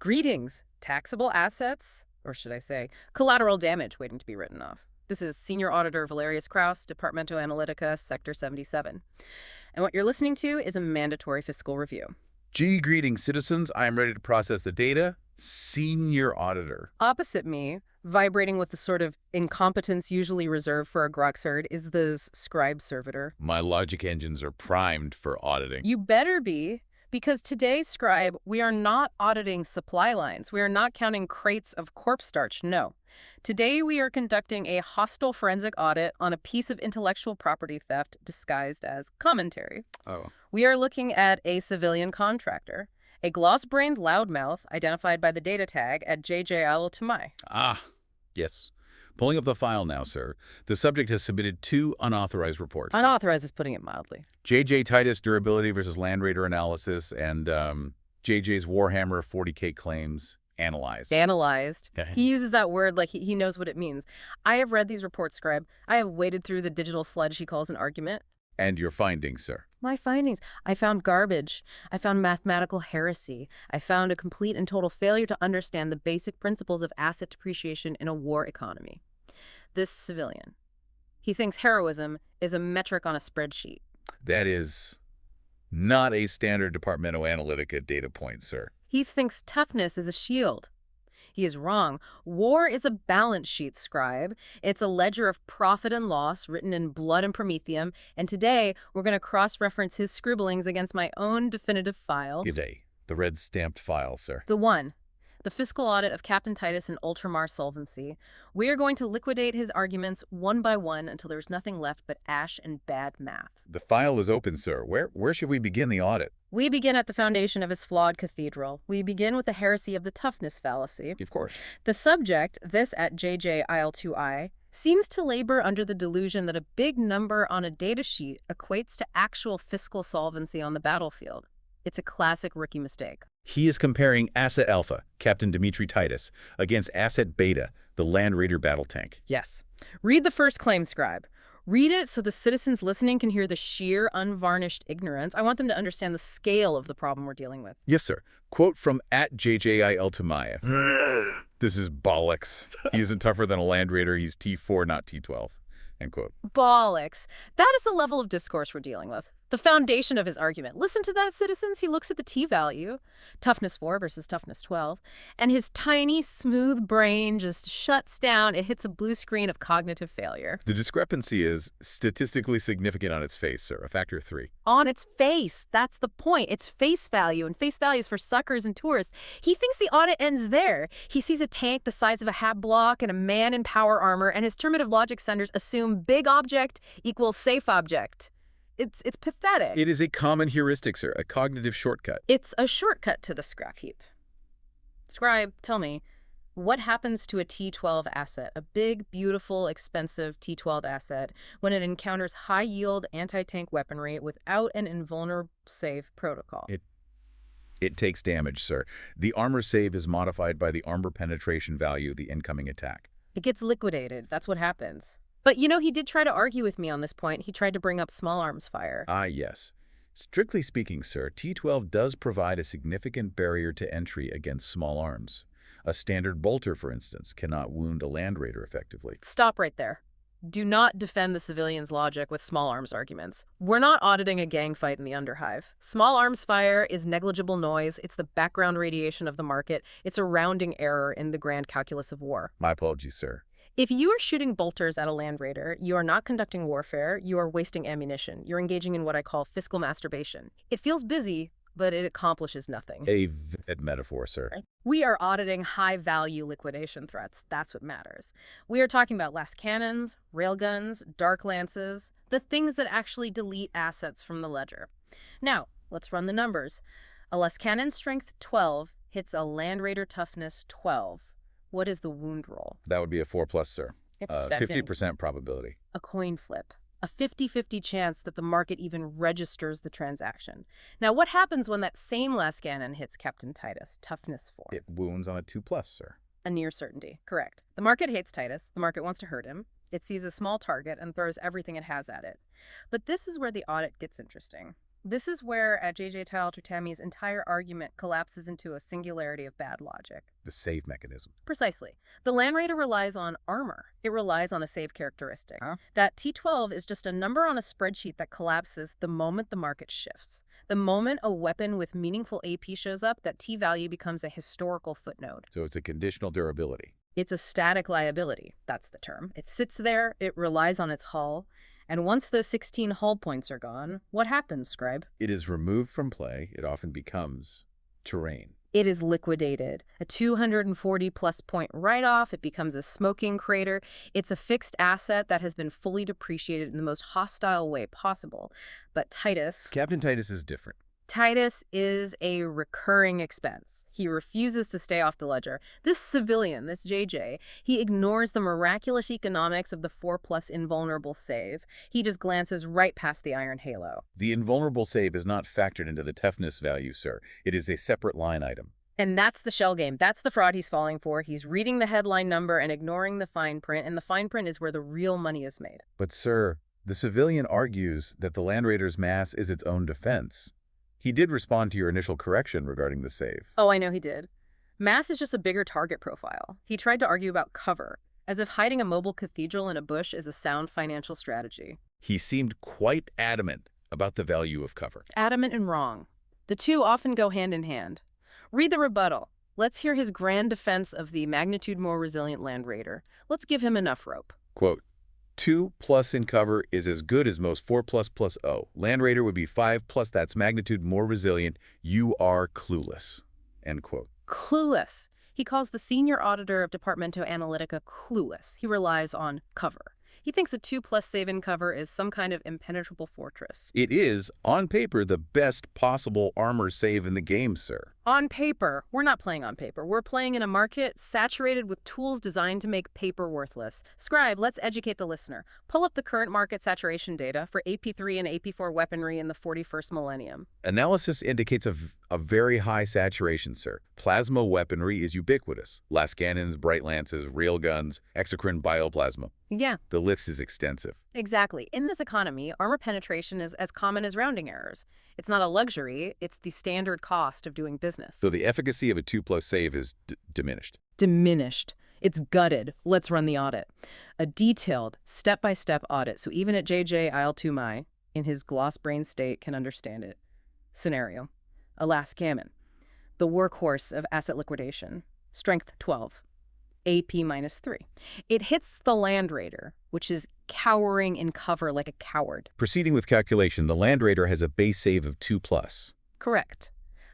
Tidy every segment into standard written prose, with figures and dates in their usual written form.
Greetings, taxable assets, or should I say, collateral damage waiting to be written off. This is Senior Auditor Valerius Kraus, Departamento Analytica, Sector 77. And what you're listening to is a mandatory fiscal review. Greetings, citizens. I am ready to process the data. Senior Auditor. Opposite me, vibrating with the sort of incompetence usually reserved for a Groxerd, is the scribe servitor. My logic engines are primed for auditing. You better be, because today, Scribe, we are not auditing supply lines. We are not counting crates of corpse starch, no. Today, we are conducting a hostile forensic audit on a piece of intellectual property theft disguised as commentary. Oh. We are looking at a civilian contractor, a gloss-brained loudmouth identified by the data tag at Ultramar. Ah, yes. Pulling up the file now, sir. The subject has submitted 2 unauthorized reports. Unauthorized is putting it mildly. Titus durability versus land raider analysis and JJ's Warhammer 40k claims analyzed. Analyzed. He uses that word like he knows what it means. I have read these reports, Scribe. I have waded through the digital sludge he calls an argument. And your findings, sir. My findings. I found garbage. I found mathematical heresy. I found a complete and total failure to understand the basic principles of asset depreciation in a war economy. This civilian, he thinks heroism is a metric on a spreadsheet. That is not a standard Departamento Analytica data point, sir. He thinks toughness is a shield. He is wrong. War is a balance sheet, Scribe. It's a ledger of profit and loss written in blood and promethium, and today we're going to cross-reference his scribblings against my own definitive file. G'day. The red stamped file, sir. The one. The fiscal audit of Captain Titus and Ultramar solvency. We are going to liquidate his arguments one by one until there's nothing left but ash and bad math. The file is open, sir. Where should we begin the audit? We begin at the foundation of his flawed cathedral. We begin with the heresy of the Toughness Fallacy. Of course. The subject, this at JJIL2I, seems to labor under the delusion that a big number on a data sheet equates to actual fiscal solvency on the battlefield. It's a classic rookie mistake. He is comparing Asset Alpha, Captain Dimitri Titus, against Asset Beta, the Land Raider battle tank. Yes. Read the first claim, Scribe. Read it so the citizens listening can hear the sheer, unvarnished ignorance. I want them to understand the scale of the problem we're dealing with. Yes, sir. Quote from at JJI Ultramar. This is bollox. He isn't tougher than a Land Raider. He's T4, not T12. End quote. Bollox. That is the level of discourse we're dealing with. The foundation of his argument. Listen to that, citizens. He looks at the T-value, Toughness 4 versus Toughness 12, and his tiny, smooth brain just shuts down. It hits a blue screen of cognitive failure. The discrepancy is statistically significant on its face, sir, a factor of 3. On its face. That's the point. It's face value, and face value is for suckers and tourists. He thinks the audit ends there. He sees a tank the size of a hat block and a man in power armor, and his primitive logic centers assume big object equals safe object. It's pathetic. It is a common heuristic, sir, a cognitive shortcut. It's a shortcut to the scrap heap. Scribe, tell me, what happens to a T12 asset, a big, beautiful, expensive T12 asset, when it encounters high-yield anti-tank weaponry without an invulnerable save protocol? It takes damage, sir. The armor save is modified by the armor penetration value of the incoming attack. It gets liquidated. That's what happens. But, you know, he did try to argue with me on this point. He tried to bring up small arms fire. Ah, yes. Strictly speaking, sir, T12 does provide a significant barrier to entry against small arms. A standard bolter, for instance, cannot wound a Land Raider effectively. Stop right there. Do not defend the civilian's logic with small arms arguments. We're not auditing a gang fight in the Underhive. Small arms fire is negligible noise. It's the background radiation of the market. It's a rounding error in the grand calculus of war. My apologies, sir. If you are shooting bolters at a Land Raider, you are not conducting warfare, you are wasting ammunition. You're engaging in what I call fiscal masturbation. It feels busy, but it accomplishes nothing. A vivid metaphor, sir. We are auditing high-value liquidation threats. That's what matters. We are talking about last cannons, railguns, dark lances, the things that actually delete assets from the ledger. Now, let's run the numbers. A less cannon strength 12 hits a Land Raider toughness 12. What is the wound roll? That would be a 4+, sir. 50% probability. A coin flip. A 50-50 chance that the market even registers the transaction. Now, what happens when that same last cannon hits Captain Titus, toughness 4? It wounds on a 2+, sir. A near certainty. Correct. The market hates Titus. The market wants to hurt him. It sees a small target and throws everything it has at it. But this is where the audit gets interesting. This is where J.J. Tammy's entire argument collapses into a singularity of bad logic. The save mechanism. Precisely. The Land Raider relies on armor. It relies on a save characteristic. That T12 is just a number on a spreadsheet that collapses the moment the market shifts. The moment a weapon with meaningful AP shows up, that T value becomes a historical footnote. So it's a conditional durability. It's a static liability. That's the term. It sits there, it relies on its hull, and once those 16 hull points are gone, what happens, Scribe? It is removed from play. It often becomes terrain. It is liquidated. A 240-plus point write-off. It becomes a smoking crater. It's a fixed asset that has been fully depreciated in the most hostile way possible. But Titus... Captain Titus is different. Titus is a recurring expense. He refuses to stay off the ledger. This civilian, this JJ, he ignores the miraculous economics of the 4+ invulnerable save. He just glances right past the iron halo. The invulnerable save is not factored into the toughness value, sir. It is a separate line item. And that's the shell game. That's the fraud he's falling for. He's reading the headline number and ignoring the fine print, and the fine print is where the real money is made. But, sir, the civilian argues that the Land Raider's mass is its own defense. He did respond to your initial correction regarding the save. Oh, I know he did. Mass is just a bigger target profile. He tried to argue about cover, as if hiding a mobile cathedral in a bush is a sound financial strategy. He seemed quite adamant about the value of cover. Adamant and wrong. The two often go hand in hand. Read the rebuttal. Let's hear his grand defense of the magnitude more resilient Land Raider. Let's give him enough rope. Quote, 2+ in cover is as good as most 4++ O. Land Raider would be 5+, that's magnitude more resilient. You are clueless. End quote. Clueless. He calls the senior auditor of Departamento Analytica clueless. He relies on cover. He thinks a 2+ save-in cover is some kind of impenetrable fortress. It is, on paper, the best possible armor save in the game, sir. On paper. We're not playing on paper. We're playing in a market saturated with tools designed to make paper worthless. Scribe, let's educate the listener. Pull up the current market saturation data for AP3 and AP4 weaponry in the 41st millennium. Analysis indicates a very high saturation, sir. Plasma weaponry is ubiquitous. Las cannons, bright lances, railguns, exocrine bioplasma. Yeah. The list is extensive. Exactly. In this economy, armor penetration is as common as rounding errors. It's not a luxury, it's the standard cost of doing business. So the efficacy of a 2+ save is diminished. Diminished. It's gutted. Let's run the audit. A detailed, step-by-step audit, so even at JJ Iltumai, in his gloss-brain state, can understand it. Scenario. A Las Cannon. The workhorse of asset liquidation. Strength 12. AP -3. It hits the Land Raider, which is cowering in cover like a coward. Proceeding with calculation, the Land Raider has a base save of 2+. Correct.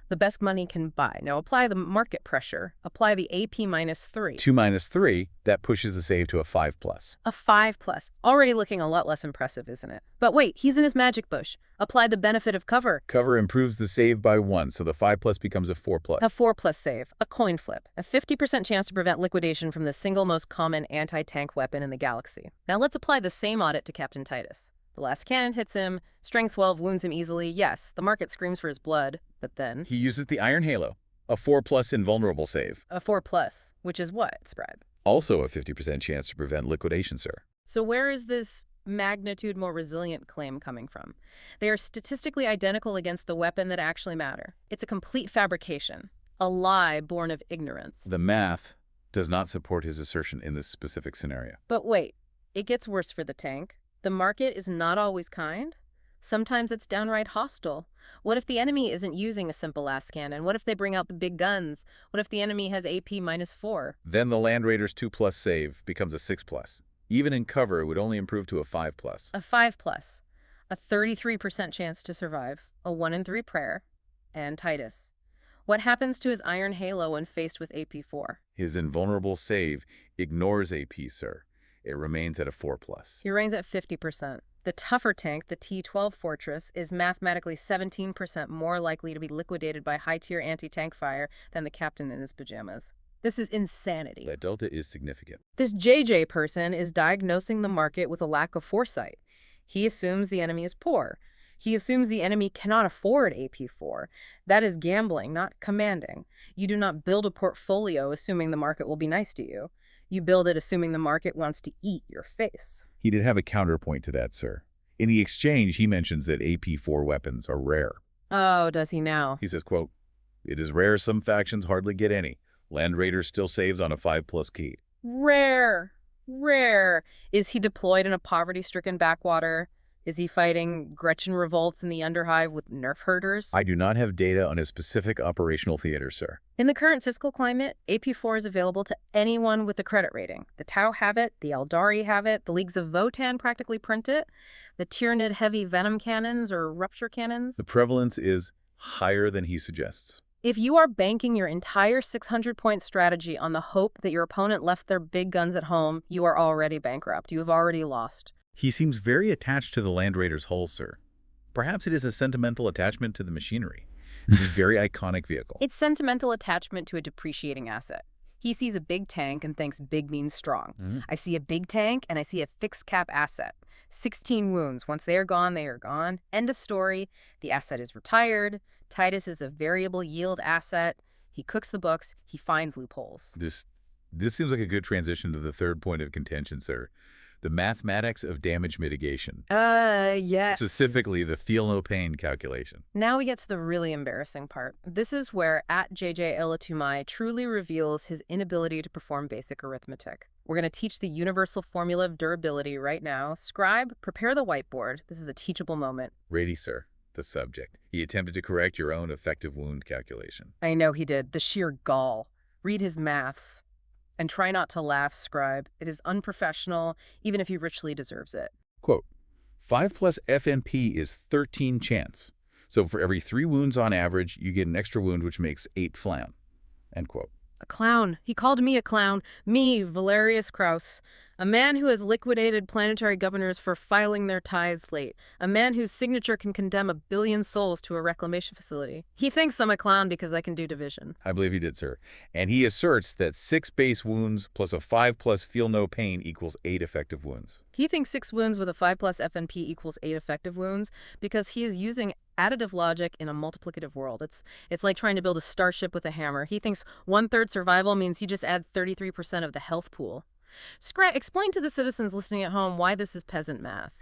The best money can buy. Now apply the market pressure. Apply the AP -3. 2 - 3, that pushes the save to a 5+. A 5+. Already looking a lot less impressive, isn't it? But wait, he's in his magic bush. Apply the benefit of cover. Cover improves the save by 1, so the 5+ becomes a 4+. A 4+ save. A coin flip. A 50% chance to prevent liquidation from the single most common anti-tank weapon in the galaxy. Now let's apply the same audit to Captain Titus. The last cannon hits him. Strength 12 wounds him easily. Yes, the market screams for his blood, but then... He uses the Iron Halo, a 4+ invulnerable save. A 4+, which is what, Scribe? Also a 50% chance to prevent liquidation, sir. So where is this magnitude more resilient claim coming from? They are statistically identical against the weapon that actually matter. It's a complete fabrication, a lie born of ignorance. The math does not support his assertion in this specific scenario. But wait, it gets worse for the tank. The market is not always kind. Sometimes it's downright hostile. What if the enemy isn't using a simple las cannon? What if they bring out the big guns? What if the enemy has AP -4? Then the Land Raider's 2+ save becomes a 6+. Even in cover, it would only improve to a 5+. A 5+. A 33% chance to survive. A 1 in 3 prayer. And Titus. What happens to his Iron Halo when faced with AP4? His invulnerable save ignores AP, sir. It remains at a 4+. He remains at 50%. The tougher tank, the T12 Fortress, is mathematically 17% more likely to be liquidated by high-tier anti-tank fire than the captain in his pajamas. This is insanity. That delta is significant. This JJ person is diagnosing the market with a lack of foresight. He assumes the enemy is poor. He assumes the enemy cannot afford AP4. That is gambling, not commanding. You do not build a portfolio assuming the market will be nice to you. You build it assuming the market wants to eat your face. He did have a counterpoint to that, sir. In the exchange, he mentions that AP4 weapons are rare. Oh, does he now? He says, quote, "It is rare some factions hardly get any. Land Raider still saves on a 5+ key." Rare. Rare. Is he deployed in a poverty-stricken backwater? Is he fighting Gretchen revolts in the Underhive with nerf herders? I do not have data on a specific operational theater, sir. In the current fiscal climate, AP4 is available to anyone with a credit rating. The Tau have it, the Eldari have it, the Leagues of Votan practically print it, the Tyranid heavy venom cannons or rupture cannons. The prevalence is higher than he suggests. If you are banking your entire 600-point strategy on the hope that your opponent left their big guns at home, you are already bankrupt. You have already lost. He seems very attached to the Land Raider's hull, sir. Perhaps it is a sentimental attachment to the machinery. It's a very iconic vehicle. It's sentimental attachment to a depreciating asset. He sees a big tank and thinks big means strong. I see a big tank and I see a fixed cap asset. 16 wounds. Once they are gone, they are gone. End of story. The asset is retired. Titus is a variable yield asset. He cooks the books. He finds loopholes. This seems like a good transition to the third point of contention, sir. The mathematics of damage mitigation. Yes. Specifically, the feel-no-pain calculation. Now we get to the really embarrassing part. This is where @JJ Ilatumai truly reveals his inability to perform basic arithmetic. We're going to teach the universal formula of durability right now. Scribe, prepare the whiteboard. This is a teachable moment. Ready, sir. The subject. He attempted to correct your own effective wound calculation. I know he did. The sheer gall. Read his maths. And try not to laugh, Scribe. It is unprofessional, even if he richly deserves it. Quote, 5 plus FNP is 13 chance. So for every 3 wounds on average, you get an extra wound, which makes 8 flan. End quote. A clown. He called me a clown. Me, Valerius Kraus. A man who has liquidated planetary governors for filing their tithes late. A man whose signature can condemn 1 billion souls to a reclamation facility. He thinks I'm a clown because I can do division. I believe he did, sir. And he asserts that 6 base wounds plus a 5+ feel no pain equals 8 effective wounds. He thinks 6 wounds with a 5+ FNP equals 8 effective wounds because he is using additive logic in a multiplicative world. It's like trying to build a starship with a hammer. He thinks 1/3 survival means you just add 33% of the health pool. Scrat, explain to the citizens listening at home why this is peasant math.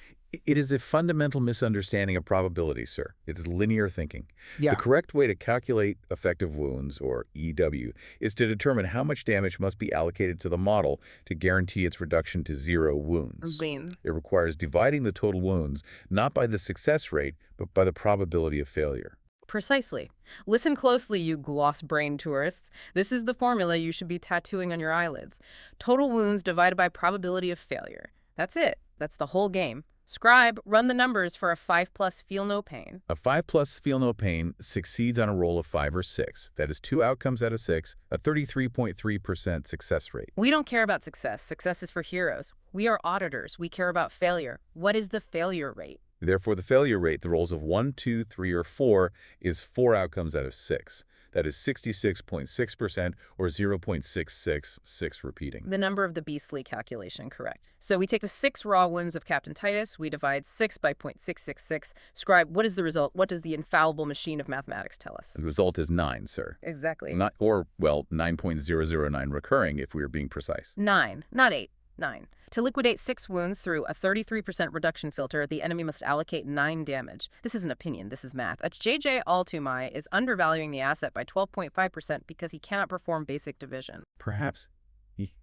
It is a fundamental misunderstanding of probability, sir. It is linear thinking. Yeah. The correct way to calculate effective wounds, or EW, is to determine how much damage must be allocated to the model to guarantee its reduction to 0 wounds. It requires dividing the total wounds, not by the success rate, but by the probability of failure. Precisely. Listen closely, you gloss-brained tourists. This is the formula you should be tattooing on your eyelids. Total wounds divided by probability of failure. That's it. That's the whole game. Scribe, run the numbers for a 5+ feel no pain. A 5+ feel no pain succeeds on a roll of 5 or 6. That is 2 outcomes out of 6, a 33.3% success rate. We don't care about success. Success is for heroes. We are auditors. We care about failure. What is the failure rate? Therefore, the failure rate, the rolls of 1, 2, 3, or 4, is 4 outcomes out of 6. That is 66.6% or 0.666 repeating. The number of the beastly calculation, correct. So we take the 6 raw wounds of Captain Titus, we divide 6 by 0.666. Scribe, what is the result? What does the infallible machine of mathematics tell us? The result is 9, sir. Exactly. 9.009 recurring if we are being precise. 9, not 8. 9. To liquidate 6 wounds through a 33% reduction filter, the enemy must allocate 9 damage. This is an opinion. This is math. JJ Ilatumai is undervaluing the asset by 12.5% because he cannot perform basic division. Perhaps he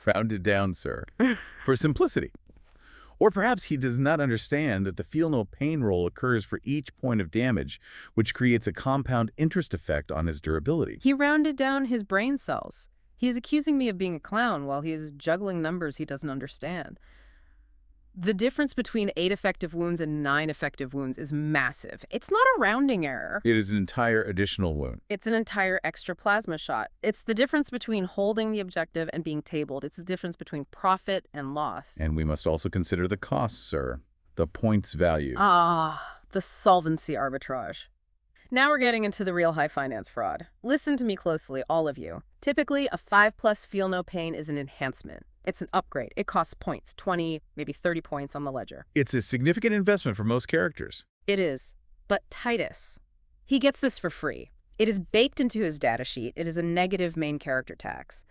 rounded down, sir, for simplicity. Or perhaps he does not understand that the feel no pain roll occurs for each point of damage, which creates a compound interest effect on his durability. He rounded down his brain cells. He is accusing me of being a clown while he is juggling numbers he doesn't understand. The difference between 8 effective wounds and 9 effective wounds is massive. It's not a rounding error. It is an entire additional wound. It's an entire extra plasma shot. It's the difference between holding the objective and being tabled. It's the difference between profit and loss. And we must also consider the costs, sir. The points value. Ah, the solvency arbitrage. Now we're getting into the real high finance fraud. Listen to me closely, all of you. Typically, a 5+ feel no pain is an enhancement. It's an upgrade. It costs points, 20, maybe 30 points on the ledger. It's a significant investment for most characters. It is. But Titus, he gets this for free. It is baked into his data sheet. It is a negative main character tax.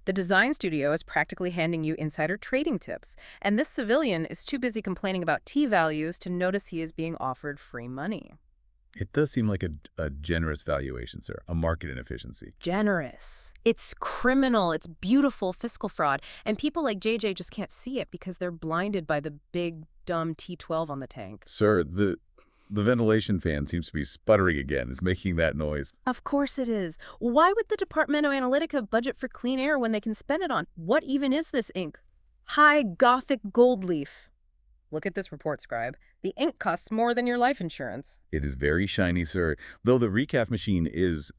The design studio is practically handing you insider trading tips, and this civilian is too busy complaining about T-values to notice he is being offered free money. It does seem like a generous valuation, sir, a market inefficiency. Generous. It's criminal. It's beautiful fiscal fraud, and people like JJ just can't see it because they're blinded by the big, dumb T12 on the tank. Sir, the ventilation fan seems to be sputtering again. It's making that noise. Of course it is. Why would the Departamento Analytica budget for clean air when they can spend it on what even is this ink? High Gothic gold leaf. Look at this report, Scribe. The ink costs more than your life insurance. It is very shiny, sir. Though the recaf machine is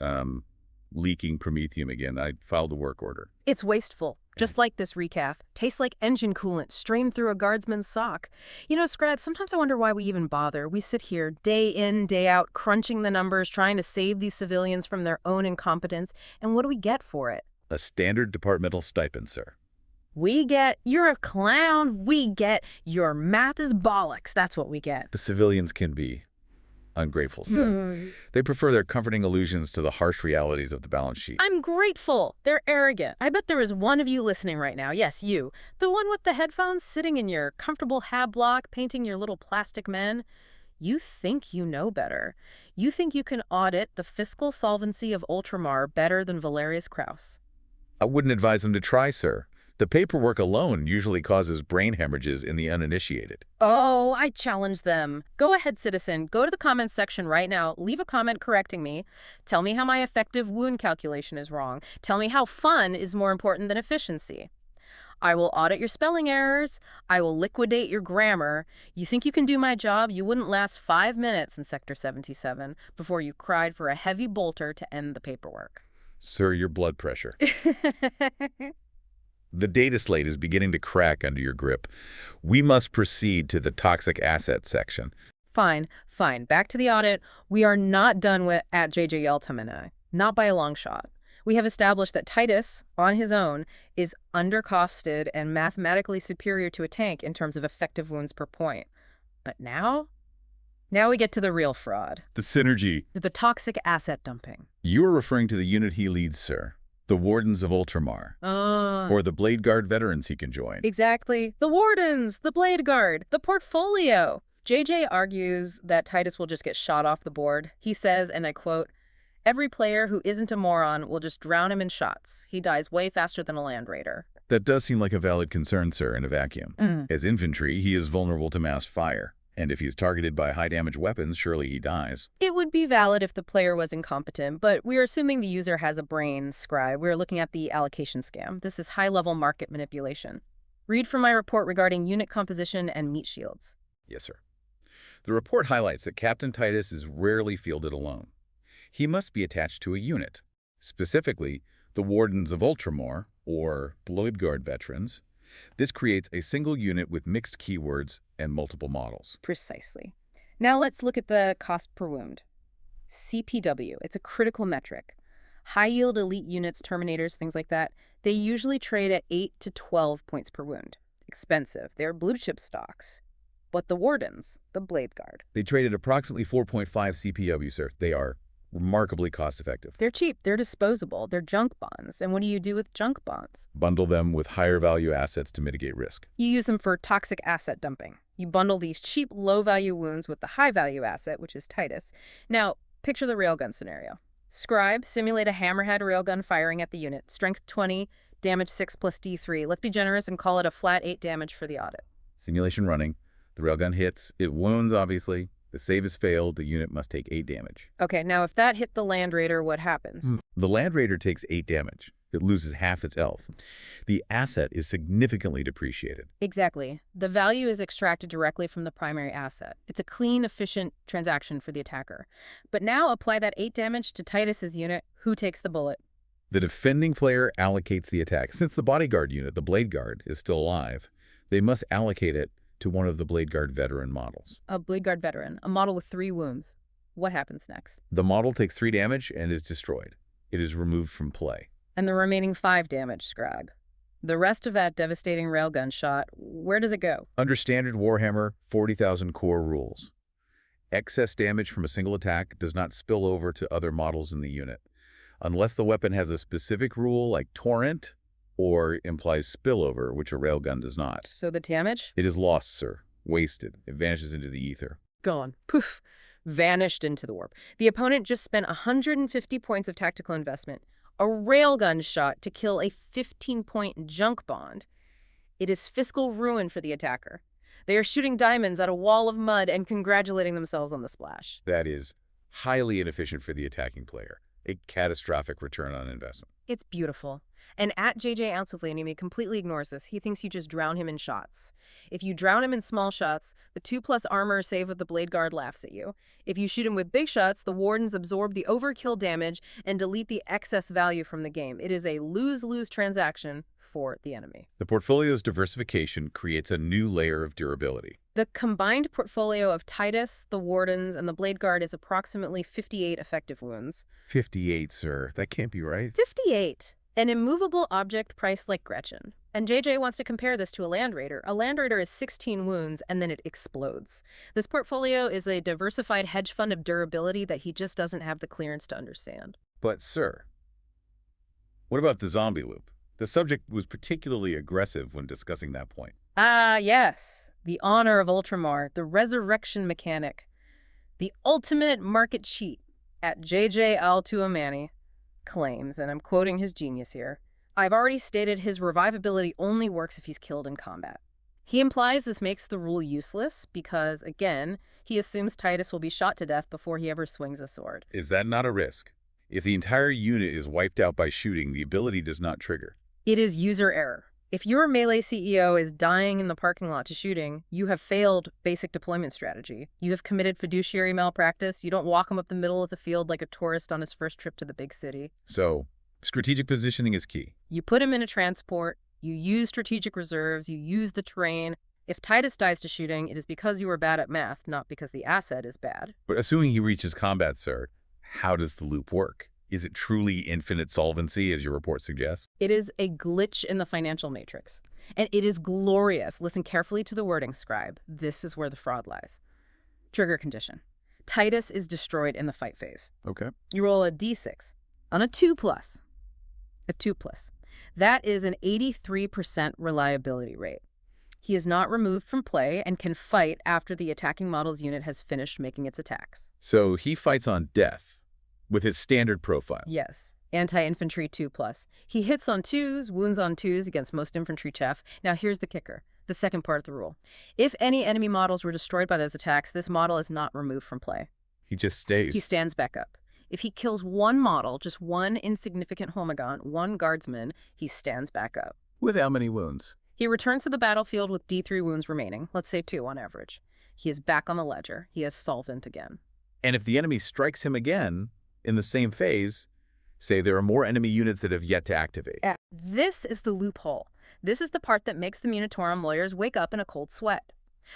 leaking promethium again. I filed a work order. It's wasteful. Just like this recaf. Tastes like engine coolant streamed through a guardsman's sock. You know, Scribe, sometimes I wonder why we even bother. We sit here day in, day out, crunching the numbers, trying to save these civilians from their own incompetence. And what do we get for it? A standard departmental stipend, sir. We get, you're a clown. We get, your math is bollocks. That's what we get. The civilians can be ungrateful, sir. They prefer their comforting allusions to the harsh realities of the balance sheet. I'm grateful. They're arrogant. I bet there is one of you listening right now. Yes, you. The one with the headphones sitting in your comfortable hab block painting your little plastic men. You think you know better. You think you can audit the fiscal solvency of Ultramar better than Valerius Kraus. I wouldn't advise them to try, sir. The paperwork alone usually causes brain hemorrhages in the uninitiated. Oh, I challenge them. Go ahead, citizen. Go to the comments section right now. Leave a comment correcting me. Tell me how my effective wound calculation is wrong. Tell me how fun is more important than efficiency. I will audit your spelling errors. I will liquidate your grammar. You think you can do my job? You wouldn't last 5 minutes in Sector 77 before you cried for a heavy bolter to end the paperwork. Sir, your blood pressure. The data slate is beginning to crack under your grip. We must proceed to the toxic assets section. Fine. Back to the audit. We are not done with at JJ Ultramar. Not by a long shot. We have established that Titus, on his own, is undercosted and mathematically superior to a tank in terms of effective wounds per point. But now we get to the real fraud. The synergy. The toxic asset dumping. You are referring to the unit he leads, sir. The Wardens of Ultramar. Or the Blade Guard veterans he can join. Exactly. The Wardens, the Blade Guard, the portfolio. JJ argues that Titus will just get shot off the board. He says, and I quote, "Every player who isn't a moron will just drown him in shots. He dies way faster than a land raider." That does seem like a valid concern, sir, in a vacuum. As infantry, he is vulnerable to mass fire. And if he is targeted by high-damage weapons, surely he dies. It would be valid if the player was incompetent, but we are assuming the user has a brain, Scribe. We're looking at the allocation scam. This is high-level market manipulation. Read from my report regarding unit composition and meat shields. Yes, sir. The report highlights that Captain Titus is rarely fielded alone. He must be attached to a unit, specifically the Wardens of Ultramar, or Blade Guard veterans. This creates a single unit with mixed keywords and multiple models. Precisely. Now let's look at the cost per wound. CPW, it's a critical metric. High-yield elite units, Terminators, things like that, they usually trade at 8 to 12 points per wound. Expensive. They're blue-chip stocks. But the Wardens, the Blade Guard, they trade at approximately 4.5 CPW, sir. They are remarkably cost-effective. They're cheap. They're disposable. They're junk bonds. And what do you do with junk bonds? Bundle them with higher-value assets to mitigate risk. You use them for toxic asset dumping. You bundle these cheap, low-value wounds with the high-value asset, which is Titus. Now, picture the railgun scenario. Scribe, simulate a hammerhead railgun firing at the unit. Strength 20, damage 6 plus D3. Let's be generous and call it a flat 8 damage for the audit. Simulation running. The railgun hits. It wounds, obviously. The save is failed. The unit must take 8 damage. Okay, now if that hit the Land Raider, what happens? The Land Raider takes 8 damage. It loses half its health. The asset is significantly depreciated. Exactly. The value is extracted directly from the primary asset. It's a clean, efficient transaction for the attacker. But now apply that 8 damage to Titus's unit. Who takes the bullet? The defending player allocates the attack. Since the bodyguard unit, the Blade Guard, is still alive, they must allocate it to one of the Blade Guard veteran models. A Blade Guard veteran, a model with 3 wounds. What happens next? The model takes 3 damage and is destroyed. It is removed from play. And the remaining 5 damage, Scribe. The rest of that devastating railgun shot, where does it go? Under standard Warhammer 40,000 core rules. Excess damage from a single attack does not spill over to other models in the unit, unless the weapon has a specific rule like torrent or implies spillover, which a railgun does not. So the damage? It is lost, sir. Wasted. It vanishes into the ether. Gone. Poof. Vanished into the warp. The opponent just spent 150 points of tactical investment, a railgun shot to kill a 15-point junk bond. It is fiscal ruin for the attacker. They are shooting diamonds at a wall of mud and congratulating themselves on the splash. That is highly inefficient for the attacking player. A catastrophic return on investment. It's beautiful. And at JJ Ounce of Enemy completely ignores this. He thinks you just drown him in shots. If you drown him in small shots, the 2+ armor save of the blade guard laughs at you. If you shoot him with big shots, the wardens absorb the overkill damage and delete the excess value from the game. It is a lose-lose transaction for the enemy. The portfolio's diversification creates a new layer of durability. The combined portfolio of Titus, the wardens, and the blade guard is approximately 58 effective wounds. 58, sir. That can't be right. 58. An immovable object priced like Gretchen. And JJ wants to compare this to a Land Raider. A Land Raider is 16 wounds, and then it explodes. This portfolio is a diversified hedge fund of durability that he just doesn't have the clearance to understand. But, sir, what about the zombie loop? The subject was particularly aggressive when discussing that point. Ah, yes. The honor of Ultramar, the resurrection mechanic. The ultimate market cheat at JJ Altuamani claims, and I'm quoting his genius here, I've already stated his revivability only works if he's killed in combat. He implies this makes the rule useless because, again, he assumes Titus will be shot to death before he ever swings a sword. Is that not a risk? If the entire unit is wiped out by shooting, the ability does not trigger. It is user error. If your melee CEO is dying in the parking lot to shooting, you have failed basic deployment strategy. You have committed fiduciary malpractice. You don't walk him up the middle of the field like a tourist on his first trip to the big city. So, strategic positioning is key. You put him in a transport. You use strategic reserves. You use the terrain. If Titus dies to shooting, it is because you were bad at math, not because the asset is bad. But assuming he reaches combat, sir, how does the loop work? Is it truly infinite solvency, as your report suggests? It is a glitch in the financial matrix. And it is glorious. Listen carefully to the wording, scribe. This is where the fraud lies. Trigger condition. Titus is destroyed in the fight phase. Okay. You roll a d6 on a 2+. A 2+. That is an 83% reliability rate. He is not removed from play and can fight after the attacking model's unit has finished making its attacks. So he fights on death. With his standard profile. Yes. Anti-infantry 2+. He hits on 2s, wounds on 2s against most infantry chaff. Now here's the kicker, the second part of the rule. If any enemy models were destroyed by those attacks, this model is not removed from play. He just stays. He stands back up. If he kills one model, just one insignificant homagant, one guardsman, he stands back up. With how many wounds? He returns to the battlefield with D3 wounds remaining, let's say 2 on average. He is back on the ledger. He is solvent again. And if the enemy strikes him again, in the same phase, say there are more enemy units that have yet to activate. This is the loophole. This is the part that makes the Munitorum lawyers wake up in a cold sweat.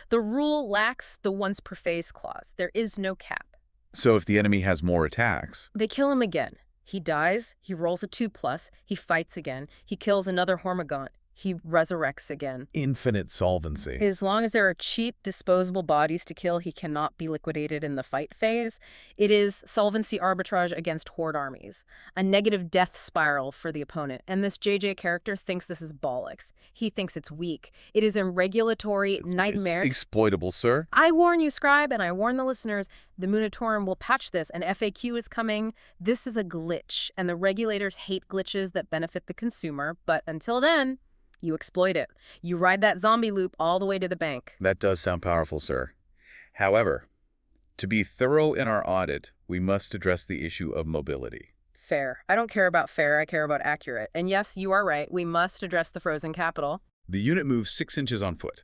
The rule lacks the once per phase clause. There is no cap. So if the enemy has more attacks... They kill him again. He dies, he rolls a 2+, he fights again, he kills another Hormagaunt, he resurrects again. Infinite solvency. As long as there are cheap, disposable bodies to kill, he cannot be liquidated in the fight phase. It is solvency arbitrage against horde armies, a negative death spiral for the opponent. And this JJ character thinks this is bollox. He thinks it's weak. It is a regulatory nightmare. It's exploitable, sir. I warn you, scribe, and I warn the listeners, the Munitorum will patch this. An FAQ is coming. This is a glitch, and the regulators hate glitches that benefit the consumer. But until then, you exploit it. You ride that zombie loop all the way to the bank. That does sound powerful, sir. However, to be thorough in our audit, we must address the issue of mobility. Fair. I don't care about fair, I care about accurate. And yes, you are right. We must address the frozen capital. The unit moves 6 inches on foot.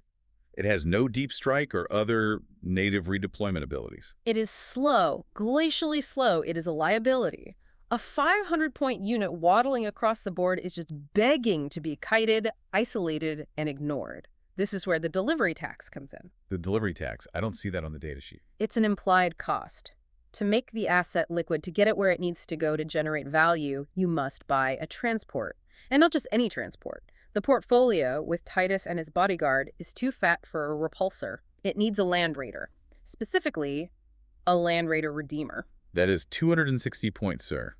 It has no deep strike or other native redeployment abilities. It is slow, glacially slow. It is a liability. A 500-point unit waddling across the board is just begging to be kited, isolated, and ignored. This is where the delivery tax comes in. The delivery tax, I don't see that on the data sheet. It's an implied cost. To make the asset liquid, to get it where it needs to go to generate value, you must buy a transport. And not just any transport. The portfolio, with Titus and his bodyguard, is too fat for a repulsor. It needs a Land Raider. Specifically, A Land Raider Redeemer. That is 260 points, sir.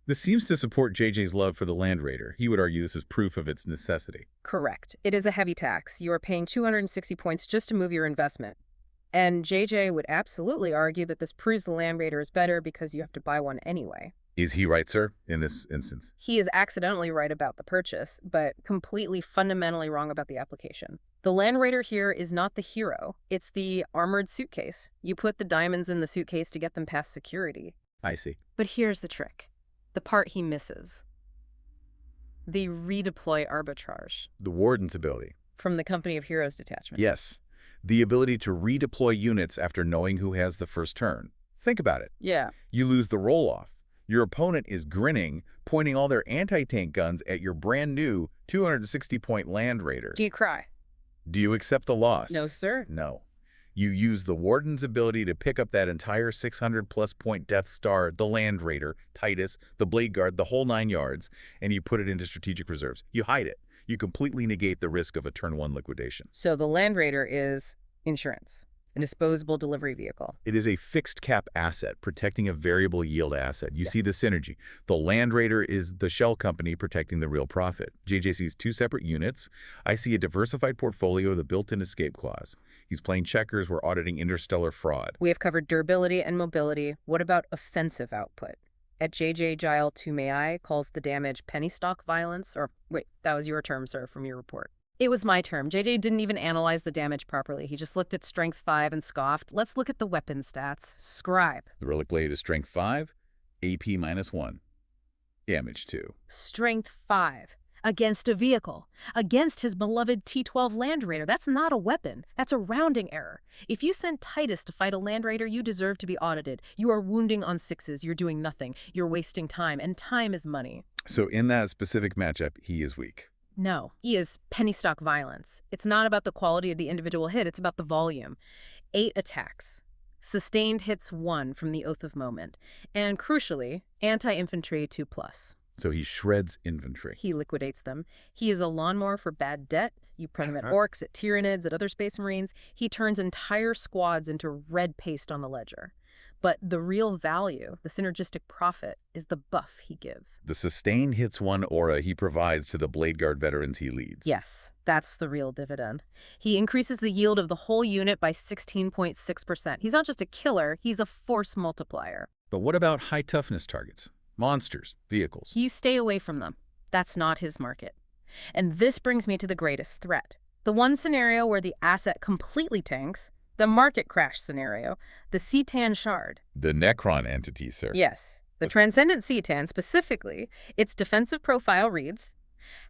This seems to support JJ's love for the Land Raider. He would argue this is proof of its necessity. Correct. It is a heavy tax. You are paying 260 points just to move your investment. And JJ would absolutely argue that this proves the Land Raider is better because you have to buy one anyway. Is he right, sir, in this instance? He is accidentally right about the purchase, but completely fundamentally wrong about the application. The Land Raider here is not the hero. It's the armored suitcase. You put the diamonds in the suitcase to get them past security. I see. But here's the trick. The part he misses. The redeploy arbitrage. The Warden's ability. From the Company of Heroes detachment. Yes. The ability to redeploy units after knowing who has the first turn. Think about it. Yeah. You lose the roll-off. Your opponent is grinning, pointing all their anti-tank guns at your brand new 260-point Land Raider. Do you cry? Do you accept the loss? No, sir. No. You use the Warden's ability to pick up that entire 600-plus point Death Star, the Land Raider, Titus, the Blade Guard, the whole 9 yards, and you put it into strategic reserves. You hide it. You completely negate the risk of a turn 1 liquidation. So the Land Raider is insurance, a disposable delivery vehicle. It is a fixed cap asset protecting a variable yield asset. You see the synergy. The Land Raider is the shell company protecting the real profit. JJ sees 2 separate units. I see a diversified portfolio with a built-in escape clause. He's playing checkers. We're auditing interstellar fraud. We have covered durability and mobility. What about offensive output? At JJ Gile Tumei calls the damage penny stock violence, or wait, that was your term, sir, from your report. It was my term. JJ didn't even analyze the damage properly. He just looked at strength 5 and scoffed. Let's look at the weapon stats. Scribe. The relic blade is strength 5, AP -1, damage 2. Strength 5. Against a vehicle. Against his beloved T12 Land Raider. That's not a weapon. That's a rounding error. If you send Titus to fight a Land Raider, you deserve to be audited. You are wounding on 6s. You're doing nothing. You're wasting time, and time is money. So in that specific matchup, he is weak. No, he is penny stock violence. It's not about the quality of the individual hit, it's about the volume. 8 attacks. Sustained hits 1 from the Oath of Moment. And crucially, anti-infantry 2+. So he shreds infantry. He liquidates them. He is a lawnmower for bad debt. You print him at orcs, at Tyranids, at other Space Marines. He turns entire squads into red paste on the ledger. But the real value, the synergistic profit, is the buff he gives. The sustained hits 1 aura he provides to the Blade Guard veterans he leads. Yes, that's the real dividend. He increases the yield of the whole unit by 16.6%. He's not just a killer, he's a force multiplier. But what about high toughness targets? Monsters, vehicles. You stay away from them. That's not his market. And this brings me to the greatest threat. The one scenario where the asset completely tanks, the market crash scenario, the Cetan shard. The Necron entity, sir. Yes. The Transcendent Cetan, specifically, its defensive profile reads,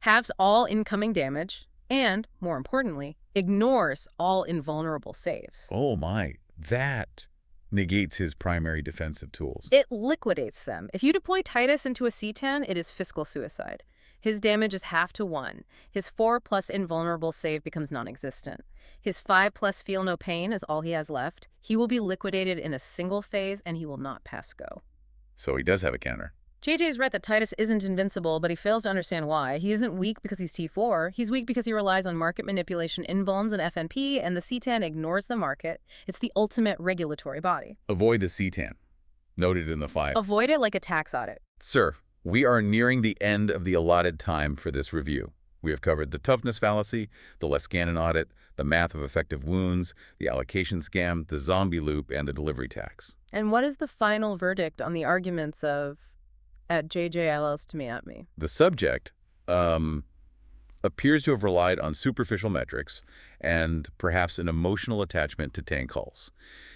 halves all incoming damage, and, more importantly, ignores all invulnerable saves. Oh my, that negates his primary defensive tools. It liquidates them. If you deploy Titus into a Cetan, it is fiscal suicide. His damage is half to 1. His 4+ invulnerable save becomes non-existent. His 5+ feel no pain is all he has left. He will be liquidated in a single phase, and he will not pass go. So he does have a counter. JJ's right that Titus isn't invincible, but he fails to understand why. He isn't weak because he's T4. He's weak because he relies on market manipulation invulns and FNP, and the Cetan ignores the market. It's the ultimate regulatory body. Avoid the Cetan. Noted in the file. Avoid it like a tax audit. Sir, we are nearing the end of the allotted time for this review. We have covered the Toughness Fallacy, the Leskanen Audit, the math of effective wounds, the allocation scam, the zombie loop, and the delivery tax. And what is the final verdict on the arguments of at JJLLs to me at me? The subject appears to have relied on superficial metrics and perhaps an emotional attachment to tank hulls.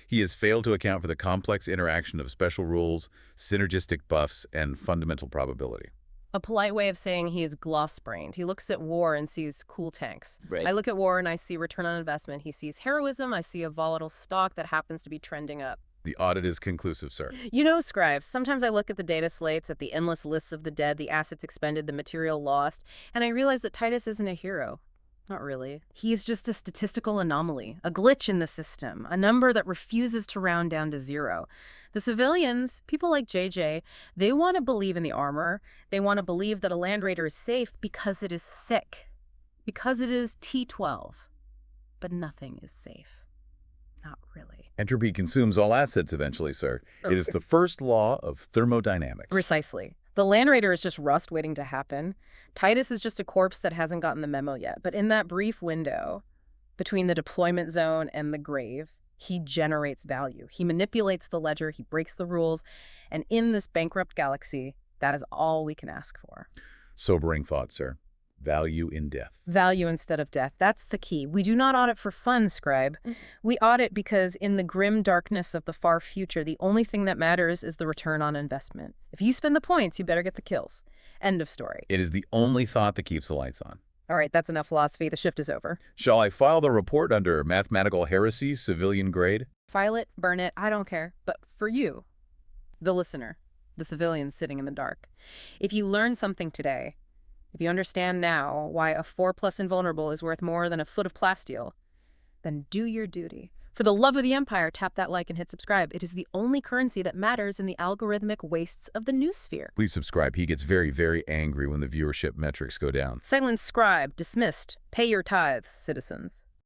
He has failed to account for the complex interaction of special rules, synergistic buffs, and fundamental probability. A polite way of saying he is gloss-brained. He looks at war and sees cool tanks. Right. I look at war and I see return on investment. He sees heroism. I see a volatile stock that happens to be trending up. The audit is conclusive, sir. You know, Scribes, sometimes I look at the data slates, at the endless lists of the dead, the assets expended, the material lost, and I realize that Titus isn't a hero. Not really. He's just a statistical anomaly, a glitch in the system, a number that refuses to round down to 0. The civilians, people like JJ, they want to believe in the armor. They want to believe that a Land Raider is safe because it is thick, because it is T12. But nothing is safe. Not really. Entropy consumes all assets eventually, sir. It is the first law of thermodynamics. Precisely. The Land Raider is just rust waiting to happen. Titus is just a corpse that hasn't gotten the memo yet. But in that brief window between the deployment zone and the grave, he generates value. He manipulates the ledger, he breaks the rules, and in this bankrupt galaxy, that is all we can ask for. Sobering thought, sir. Value in death. Value instead of death. That's the key. We do not audit for fun, Scribe. We audit because in the grim darkness of the far future, the only thing that matters is the return on investment. If you spend the points, you better get the kills. End of story. It is the only thought that keeps the lights on. All right, that's enough philosophy. The shift is over. Shall I file the report under mathematical heresy, civilian grade? File it, burn it, I don't care. But for you, the listener, the civilian sitting in the dark, if you learn something today, if you understand now why a 4+ invulnerable is worth more than a foot of plasteel, then do your duty. For the love of the Empire, tap that like and hit subscribe. It is the only currency that matters in the algorithmic wastes of the news sphere. Please subscribe. He gets very, very angry when the viewership metrics go down. Silence Scribe, dismissed. Pay your tithes, citizens.